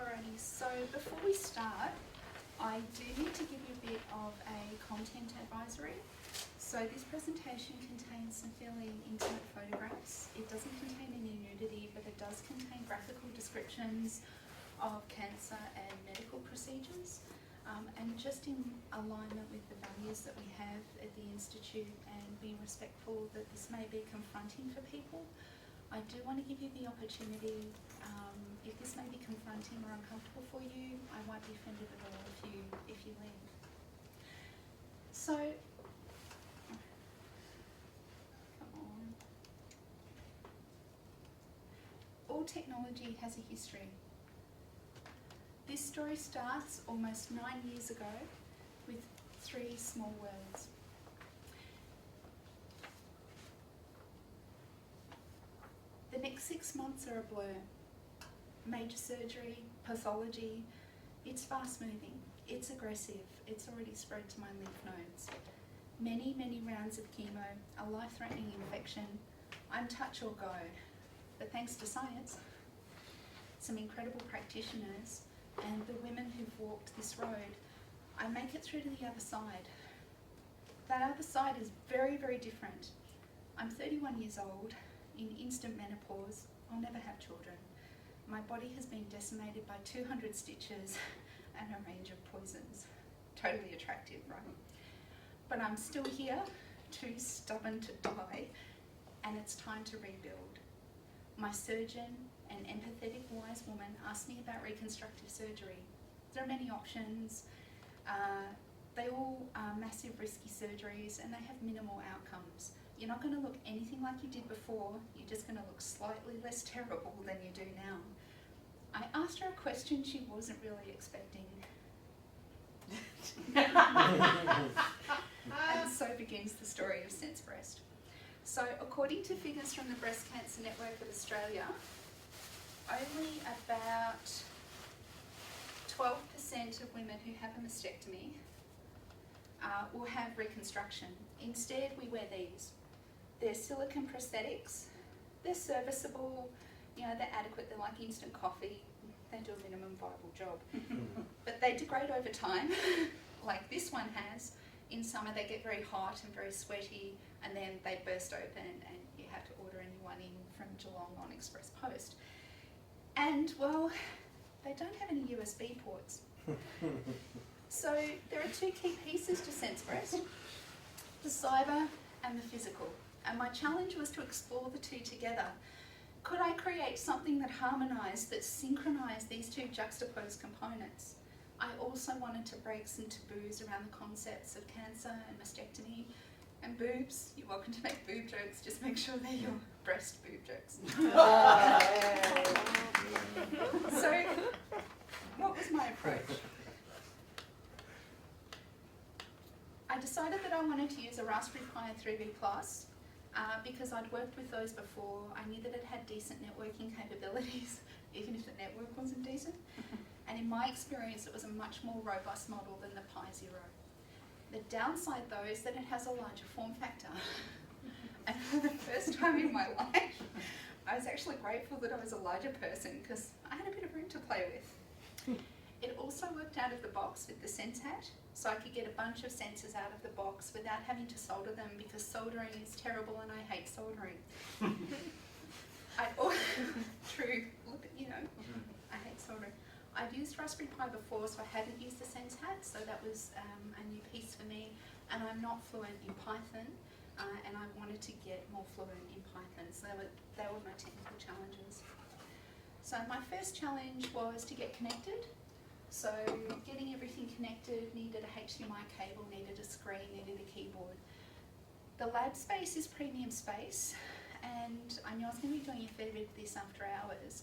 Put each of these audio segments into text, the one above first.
Alrighty, so before we start, I do need to give you a bit of a content advisory. So this presentation contains some fairly intimate photographs. It doesn't contain any nudity, but it does contain graphical descriptions of cancer and medical procedures. And just in alignment with the values that we have at the Institute and being respectful that this may be confronting for people, I do want to give you the opportunity, if this may be confronting or uncomfortable for you, I won't be offended at all if you leave. So, come on. All technology has a history. This story starts almost 9 years ago with 3 small words. The next 6 months are a blur. Major surgery, pathology, it's fast moving, it's aggressive, it's already spread to my lymph nodes. Many, many rounds of chemo, a life-threatening infection, I'm touch or go. But thanks to science, some incredible practitioners, and the women who've walked this road, I make it through to the other side. That other side is very, very different. I'm 31 years old, in instant menopause, I'll never have children. My body has been decimated by 200 stitches and a range of poisons. Totally attractive, right? But I'm still here, too stubborn to die, and it's time to rebuild. My surgeon, an empathetic, wise woman, asked me about reconstructive surgery. There are many options. They all are massive, risky surgeries, and they have minimal outcomes. You're not going to look anything like you did before, you're just going to look slightly less terrible than you do now. I asked her a question she wasn't really expecting. And so begins the story of Sense Breast. So according to figures from the Breast Cancer Network of Australia, only about 12% of women who have a mastectomy will have reconstruction. Instead, we wear these. They're silicone prosthetics. They're serviceable, you know, they're adequate. They're like instant coffee. They do a minimum viable job. But they degrade over time, like this one has. In summer, they get very hot and very sweaty, and then they burst open, and you have to order a new one in from Geelong on Express Post. And, well, they don't have any USB ports. So there are 2 key pieces to Sense Breast, the cyber and the physical. And my challenge was to explore the 2 together. Could I create something that harmonised, that synchronised these 2 juxtaposed components? I also wanted to break some taboos around the concepts of cancer and mastectomy and boobs. You're welcome to make boob jokes, just make sure they're your breast boob jokes. So, what was my approach? I decided that I wanted to use a Raspberry Pi 3B Plus because I'd worked with those before. I knew that it had decent networking capabilities, even if the network wasn't decent. And in my experience, it was a much more robust model than the Pi Zero. The downside, though, is that it has a larger form factor. And for the first time in my life, I was actually grateful that I was a larger person because I had a bit of room to play with. It also worked out of the box with the SenseHat, so I could get a bunch of sensors out of the box without having to solder them because soldering is terrible and I hate soldering. True, look, you know, I hate soldering. I'd used Raspberry Pi before, so I hadn't used the SenseHat, so that was a new piece for me. And I'm not fluent in Python, and I wanted to get more fluent in Python, so they were my technical challenges. So my first challenge was to get connected. So getting everything connected, needed a HDMI cable, needed a screen, needed a keyboard. The lab space is premium space, and I knew I was going to be doing a fair bit of this after hours.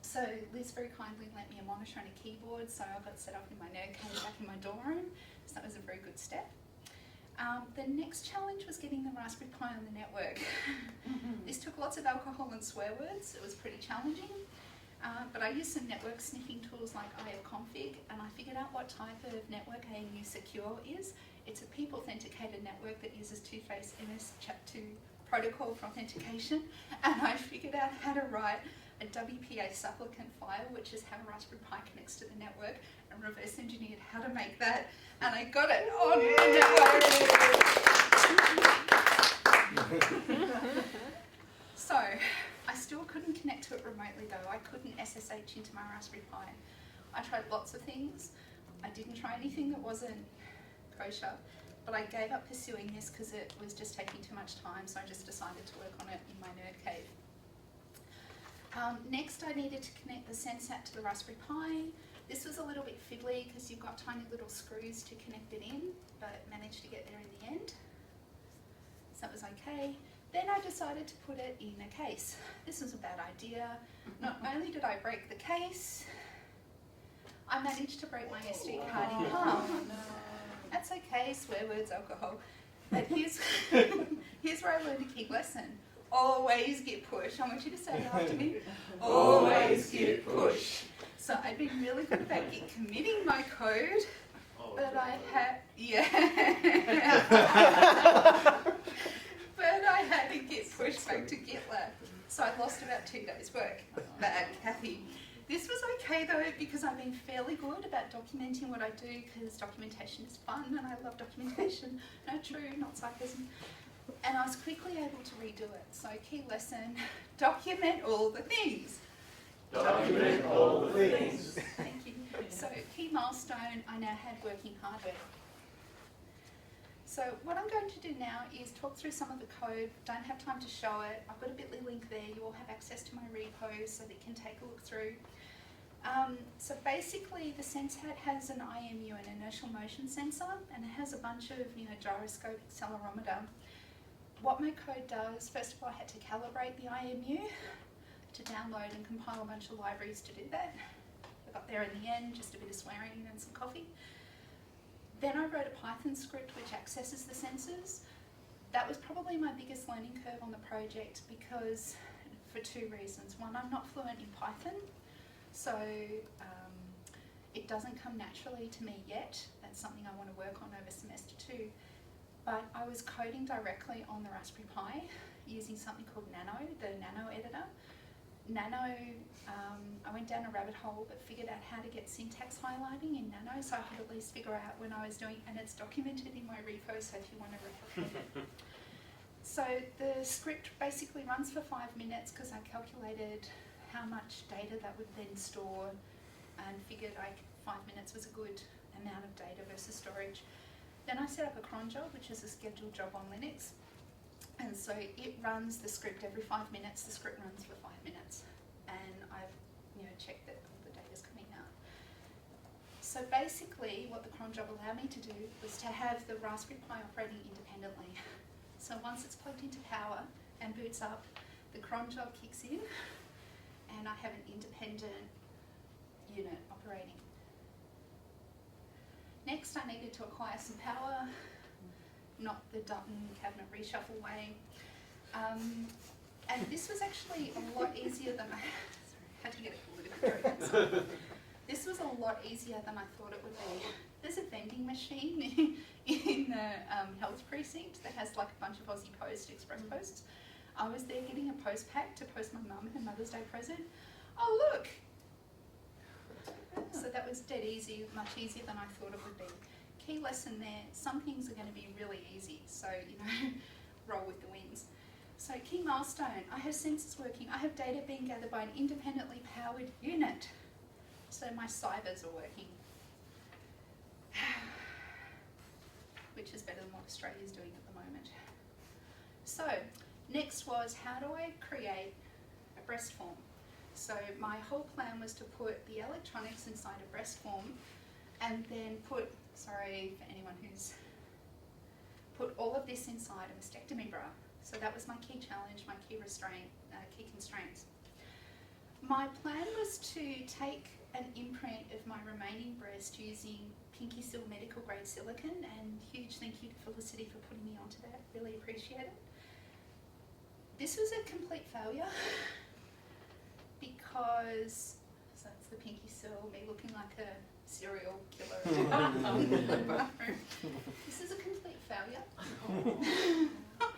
So Liz very kindly lent me a monitor and a keyboard, so I got set up in my nerd cave back in my dorm room, so that was a very good step. The next challenge was getting the Raspberry Pi on the network. This took lots of alcohol and swear words. It was pretty challenging. But I used some network sniffing tools like IFconfig, and I figured out what type of network ANU Secure is. It's a PEEP authenticated network that uses two-phase MS-CHAP2 protocol for authentication, and I figured out how to write a WPA supplicant file, which is how Raspberry Pi connects to the network, and reverse engineered how to make that, and I got it on the network. So, I still couldn't connect to it remotely though. I couldn't SSH into my Raspberry Pi. I tried lots of things. I didn't try anything that wasn't kosher, but I gave up pursuing this because it was just taking too much time, so I just decided to work on it in my nerd cave. Next, I needed to connect the SenSat to the Raspberry Pi. This was a little bit fiddly because you've got tiny little screws to connect it in, but managed to get there in the end. So that was okay. Then I decided to put it in a case. This was a bad idea. Not only did I break the case, I managed to break my SD card in half. That's okay, swear words, alcohol. But here's where I learned a key lesson. Always get push. I want you to say it after me. Always get push. So I'd been really good about committing my code, but I had, but I had to get pushed back to GitLab. So I lost about 2 days' work. Bad, Kathy. This was okay though, because I've been fairly good about documenting what I do, because documentation is fun and I love documentation. No, true, not sarcasm. And I was quickly able to redo it. So key lesson, document all the things. Document all the things. Thank you. So key milestone, I now had working hardware. So what I'm going to do now is talk through some of the code. Don't have time to show it. I've got a bit.ly link there. You all have access to my repos so that you can take a look through. So basically the SenSat has an IMU, an inertial motion sensor, and it has a bunch of gyroscope, accelerometer. What my code does, first of all I had to calibrate the IMU to download and compile a bunch of libraries to do that. I got there in the end, just a bit of swearing and some coffee. Then I wrote a Python script which accesses the sensors. That was probably my biggest learning curve on the project because, for 2 reasons. One, I'm not fluent in Python, so it doesn't come naturally to me yet. That's something I want to work on over semester 2. But I was coding directly on the Raspberry Pi using something called Nano, the Nano editor. Nano, I went down a rabbit hole but figured out how to get syntax highlighting in Nano so I could at least figure out when I was doing, and it's documented in my repo, so if you want to replicate it. So the script basically runs for 5 minutes because I calculated how much data that would then store and figured 5 minutes was a good amount of data versus storage. Then I set up a cron job, which is a scheduled job on Linux. And so it runs the script every 5 minutes. The script runs for 5 minutes. And I've checked that all the data's coming out. So basically what the cron job allowed me to do was to have the Raspberry Pi operating independently. So once it's plugged into power and boots up, the cron job kicks in and I have an independent unit operating. Next, I needed to acquire some power, not the Dutton cabinet reshuffle way. And this was actually a lot easier than I had to get it political. This was a lot easier than I thought it would be. There's a vending machine in the health precinct that has like a bunch of Aussie Post Express posts. I was there getting a post pack to post my mum her Mother's Day present. Oh look! So that was dead easy, much easier than I thought it would be. Key lesson there, some things are going to be really easy, so roll with the winds. So key milestone, I have sensors working, I have data being gathered by an independently powered unit. So my cybers are working. Which is better than what Australia's doing at the moment. So, next was how do I create a breast form? So my whole plan was to put the electronics inside a breast form and then put all of this inside a mastectomy bra. So that was my key challenge, my key constraints. My plan was to take an imprint of my remaining breast using PinkySil medical grade silicone, and huge thank you to Felicity for putting me onto that, really appreciate it. This was a complete failure because, so that's the PinkySil, me looking like a serial killer in the bathroom. This is a complete failure.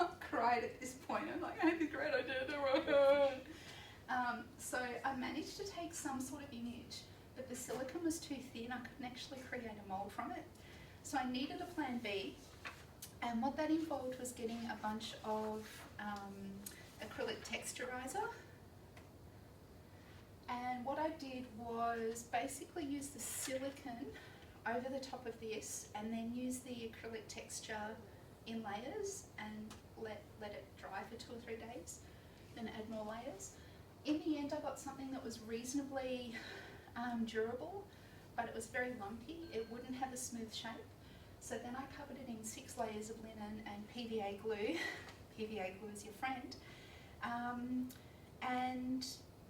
I cried at this point, I'm like, I had the great idea to work on. So I managed to take some sort of image, but the silicone was too thin. I couldn't actually create a mould from it. So I needed a plan B, and what that involved was getting a bunch of acrylic texturizer. And what I did was basically use the silicone over the top of this and then use the acrylic texture in layers and let it dry for 2 or 3 days, then add more layers. In the end I got something that was reasonably durable, but it was very lumpy. It wouldn't have a smooth shape. So then I covered it in 6 layers of linen and PVA glue. PVA glue is your friend. And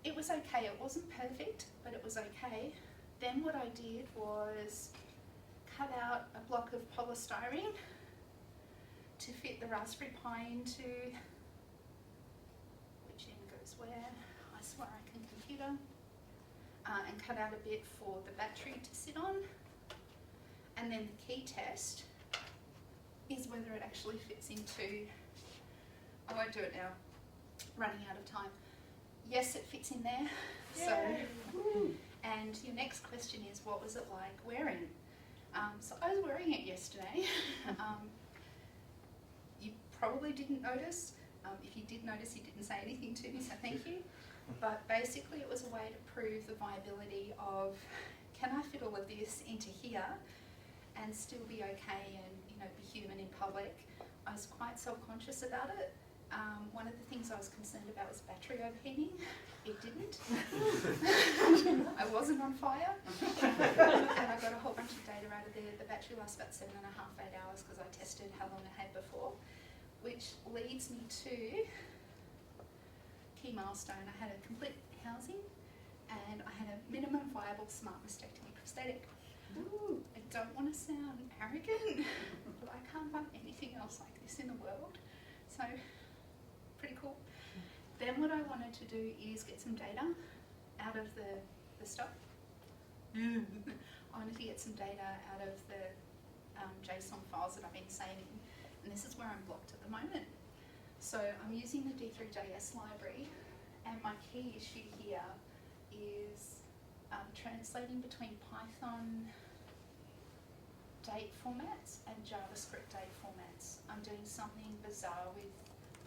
it was okay. It wasn't perfect, but it was okay. Then what I did was cut out a block of polystyrene to fit the Raspberry Pi into, which end goes where, I swear I can computer, and cut out a bit for the battery to sit on. And then the key test is whether it actually fits into, I won't do it now, running out of time. Yes, it fits in there. So, and your next question is, what was it like wearing? So I was wearing it yesterday. You probably didn't notice. If you did notice, you didn't say anything to me, so thank you. But basically it was a way to prove the viability of, can I fit all of this into here and still be okay and, you know, be human in public? I was quite self-conscious about it. One of the things I was concerned about was battery overheating. It didn't. I wasn't on fire. And I got a whole bunch of data out of there. The battery lasts about 7.5 to 8 hours because I tested how long I had before, which leads me to key milestone. I had a complete housing and I had a minimum viable smart mastectomy prosthetic. Ooh. I don't want to sound arrogant, but I can't find anything else like this in the world. So, pretty cool. Then what I wanted to do is get some data out of the stuff. I wanted to get some data out of the JSON files that I've been saving, and this is where I'm blocked at the moment. So I'm using the D3JS library, and my key issue here is translating between Python date formats and JavaScript date formats. I'm doing something bizarre with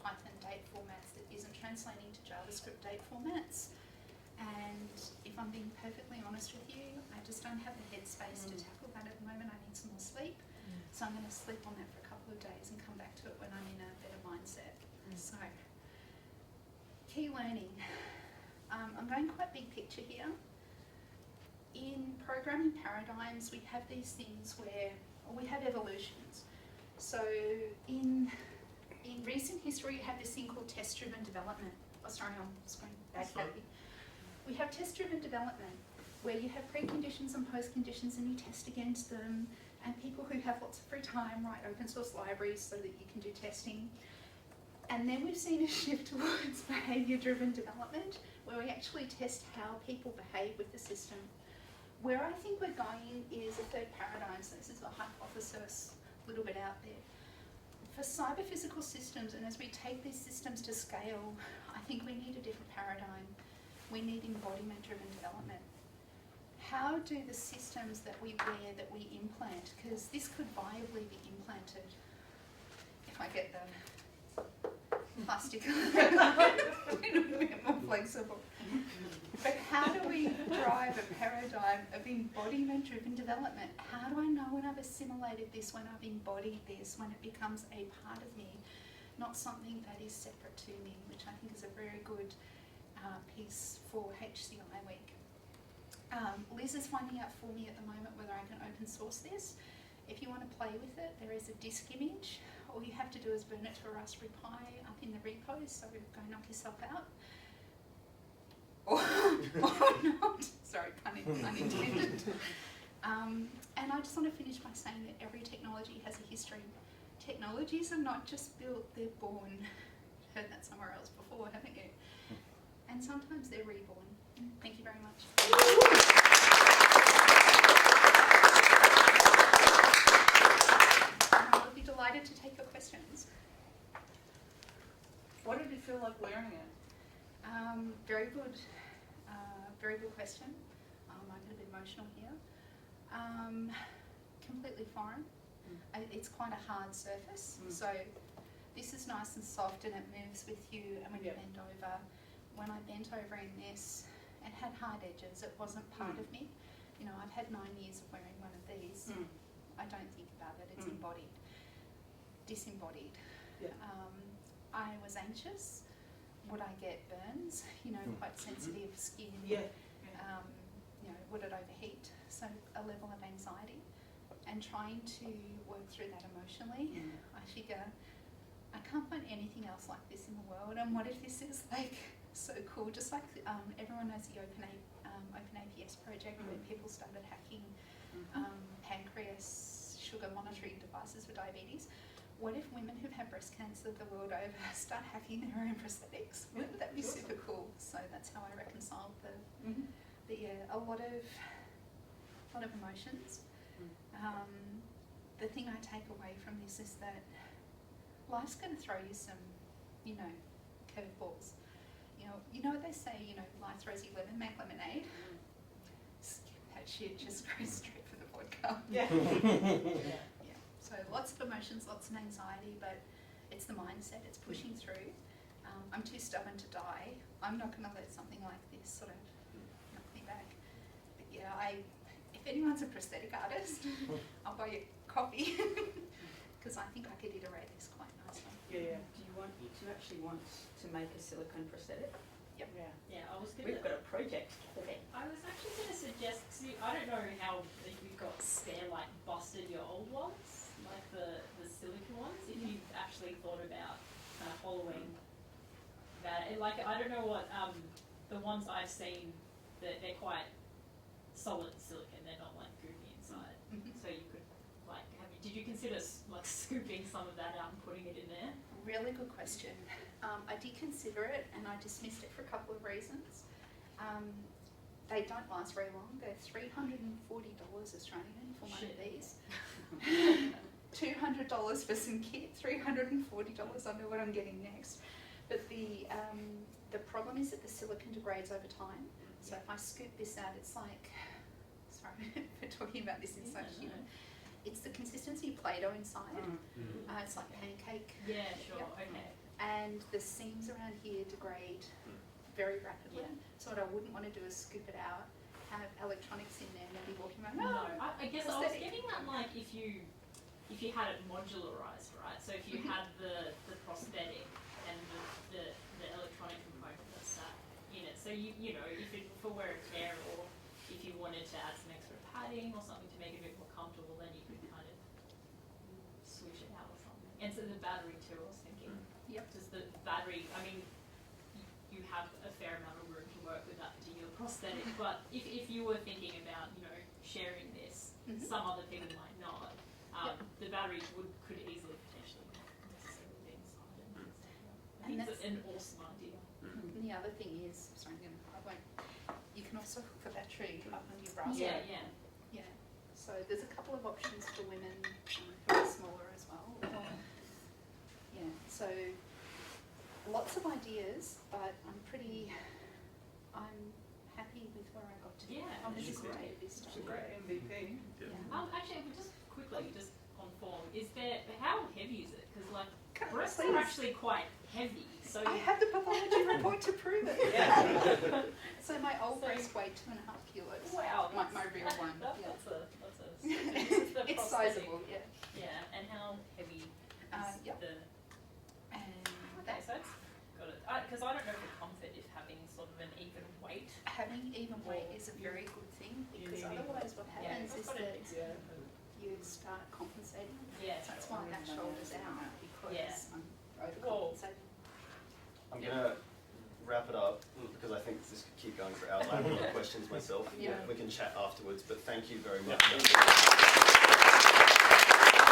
Python date formats that isn't translating to JavaScript date formats. And if I'm being perfectly honest with you, I just don't have the headspace to tackle that at the moment. I need some more sleep. So I'm going to sleep on that for a couple of days and come back to it when I'm in a better mindset. So, key learning. I'm going quite big picture here. In programming paradigms, we have these things where we have evolutions. So in recent history, you have this thing called test-driven development. Oh, sorry, I'm just going back. We have test-driven development, where you have preconditions and postconditions and you test against them, and people who have lots of free time write open source libraries so that you can do testing. And then we've seen a shift towards behaviour-driven development, where we actually test how people behave with the system. Where I think we're going is a third paradigm, so this is a hypothesis a little bit out there. For cyber-physical systems, and as we take these systems to scale, I think we need a different paradigm. We need embodiment-driven development. How do the systems that we wear, that we implant, because this could viably be implanted, if I get the plastic a little bit more flexible. But how do we drive a paradigm of embodiment-driven development? How do I know when I've assimilated this, when I've embodied this, when it becomes a part of me, not something that is separate to me, which I think is a very good piece for HCI Week. Liz is finding out for me at the moment whether I can open source this. If you want to play with it, there is a disk image. All you have to do is burn it to a Raspberry Pi up in the repos, so go knock yourself out. Or not. Sorry, pun intended. And I just want to finish by saying that every technology has a history. Technologies are not just built, they're born. You've heard that somewhere else before, haven't you? And sometimes they're reborn. Thank you very much. I'll be delighted to take your questions. What did it feel like wearing it? Very good. very good question. I get a bit emotional here. Completely foreign. It's quite a hard surface. So this is nice and soft and it moves with you, and when you bend over, when I bent over in this, it had hard edges, it wasn't part of me. You know, I've had 9 years of wearing one of these. I don't think about it, it's embodied, disembodied. I was anxious. Would I get burns? You know, quite sensitive skin. You know, would it overheat? So a level of anxiety, and trying to work through that emotionally. I figure I can't find anything else like this in the world, and what if this is like so cool? Just like everyone knows the Open APS project, where people started hacking pancreas sugar monitoring devices for diabetes. What if women who've had breast cancer the world over start hacking their own prosthetics? Wouldn't that be super cool? So that's how I reconciled a lot of emotions. The thing I take away from this is that life's going to throw you some, you know, curveballs. You know what they say, you know, life throws you lemon, make lemonade. Skip that shit, just go straight for the vodka. Yeah. So lots of emotions, lots of anxiety, but it's the mindset, it's pushing through. I'm too stubborn to die. I'm not going to let something like this sort of knock me back. But yeah, if anyone's a prosthetic artist, I'll buy you coffee, because I think I could iterate this quite nicely. Do you actually want to make a silicone prosthetic? Yep. Yeah, We've got a project. Okay. I was actually going to suggest, I don't know how if you've got spare, like busted your old ones, like the silicone ones, if you've actually thought about kind of hollowing that. Like, I don't know what, the ones I've seen, they're quite solid silicone, they're not like goopy inside. So you could, like, did you consider like scooping some of that out and putting it in there? Really good question. I did consider it, and I dismissed it for a couple of reasons. They don't last very long. They're $340 Australian for one of these. $200 for some kit, $340. I know what I'm getting next. But the problem is that the silicone degrades over time. So if I scoop this out, it's like, sorry for talking about this in such human. It's the consistency of Play-Doh inside. It's like pancake. Yeah, sure, okay. And the seams around here degrade very rapidly. So what I wouldn't want to do is scoop it out, have electronics in there, and then be walking around. No, I guess I was getting that, like, if you had it modularized, right? So if you had the prosthetic and the electronic component that's sat in it. So you know, if it for wear and tear, or if you wanted to add some extra padding or something to make it a bit more comfortable, then you could kind of switch it out or something. And so the battery too, I was thinking. Does the battery, I mean, you have a fair amount of room to work with that particular prosthetic, but if you were thinking about, you know, sharing this, some other people might not, the battery could easily potentially not necessarily be inside it. I think it's an awesome idea. And the other thing is, sorry, you can also hook the battery up on your bracelet. Yeah. So there's a couple of options for women who are smaller as well. So lots of ideas, but I'm happy with where I got to. This is great. It's a great MVP. Actually, just quickly, just on form, how heavy is it? Because like breasts Please. are actually quite heavy. So I have the pathology report to prove it. So my old breast weighed 2.5 kilos. Wow, my real one. That's a this is the It's prosthetic. sizable, yeah. Yeah, and how heavy is the? Okay, so it's got it. Because I don't know for comfort if having sort of an even weight. Having even weight is a very good thing, because otherwise what happens is that you start compensating. Yeah, So that's why that shoulder's out, because I'm overcompensating. I'm going to wrap it up, because I think this could keep going for hours. I have a lot of questions myself. Yeah. We can chat afterwards, but thank you very much.